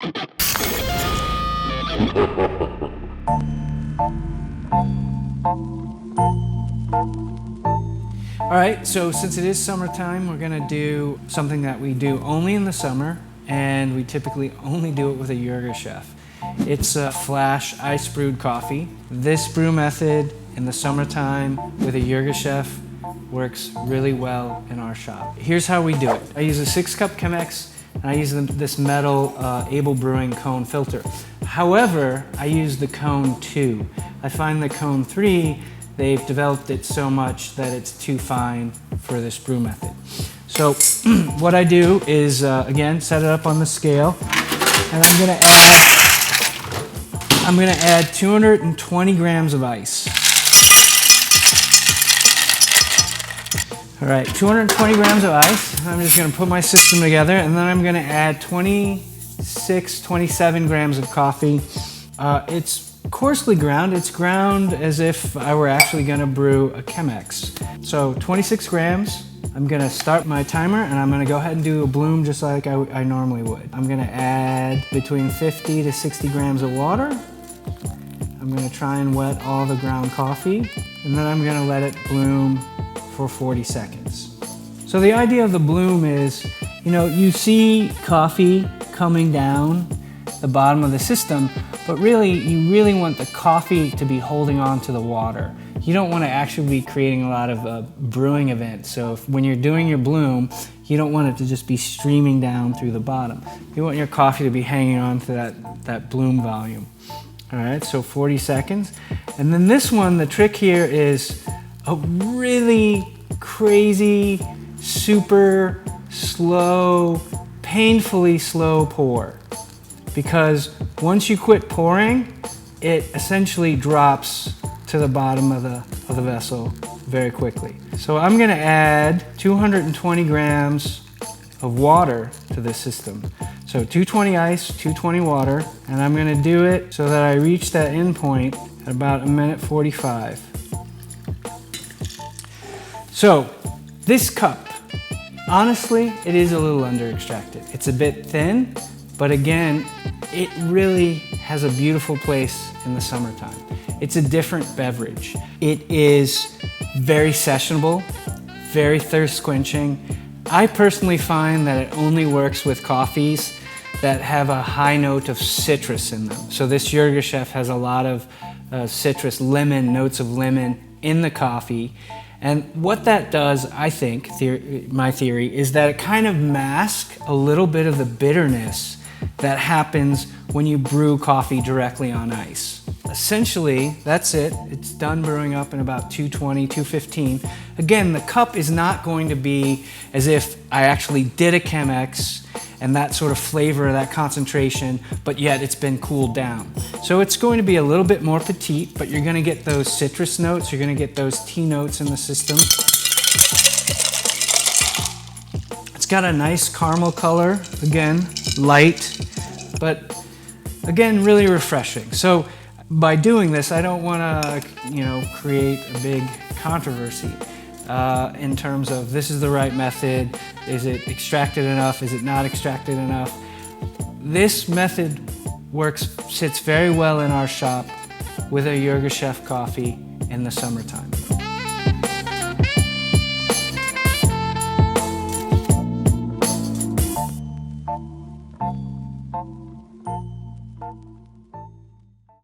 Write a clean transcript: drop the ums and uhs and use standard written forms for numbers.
All right, so since it is summertime, we're gonna do something that we do only in the summer, and we typically only do it with a Yirgacheffe. It's a flash ice brewed coffee. This brew method in the summertime with a Yirgacheffe works really well in our shop. Here's how we do it. I use a 6-cup Chemex, and I use this metal Able Brewing KONE filter. However, I use the KONE 2. I find the KONE 3, they've developed it so much that it's too fine for this brew method. So what I do is, again, set it up on the scale, and I'm gonna add 220 grams of ice. All right, 220 grams of ice. I'm just gonna put my system together, and then I'm gonna add 27 grams of coffee. It's coarsely ground. It's ground as if I were actually gonna brew a Chemex. So 26 grams. I'm gonna start my timer, and I'm gonna go ahead and do a bloom just like I normally would. I'm gonna add between 50 to 60 grams of water. I'm gonna try and wet all the ground coffee, and then I'm gonna let it bloom for 40 seconds. So the idea of the bloom is, you see coffee coming down the bottom of the system, but really, you really want the coffee to be holding on to the water. You don't want to actually be creating a lot of brewing events. So when you're doing your bloom, you don't want it to just be streaming down through the bottom. You want your coffee to be hanging on to that bloom volume. All right, so 40 seconds. And then this one, the trick here is a really crazy, super slow, painfully slow pour. Because once you quit pouring, it essentially drops to the bottom of the vessel very quickly. So I'm gonna add 220 grams of water to this system. So 220 ice, 220 water, and I'm gonna do it so that I reach that end point at about 1:45. So this cup, honestly, it is a little under extracted. It's a bit thin, but again, it really has a beautiful place in the summertime. It's a different beverage. It is very sessionable, very thirst quenching. I personally find that it only works with coffees that have a high note of citrus in them. So this Yirgacheffe has a lot of citrus, notes of lemon in the coffee. And what that does, I think, my theory, is that it kind of masks a little bit of the bitterness that happens when you brew coffee directly on ice. Essentially, that's it. It's done brewing up in about 220, 215. Again, the cup is not going to be as if I actually did a Chemex and that sort of flavor, that concentration, but yet it's been cooled down. So it's going to be a little bit more petite, but you're gonna get those citrus notes, you're gonna get those tea notes in the system. It's got a nice caramel color, again, light, but again, really refreshing. So by doing this, I don't wanna, create a big controversy in terms of this is the right method, is it extracted enough, is it not extracted enough? This method sits very well in our shop with a Yirgacheffe coffee in the summertime.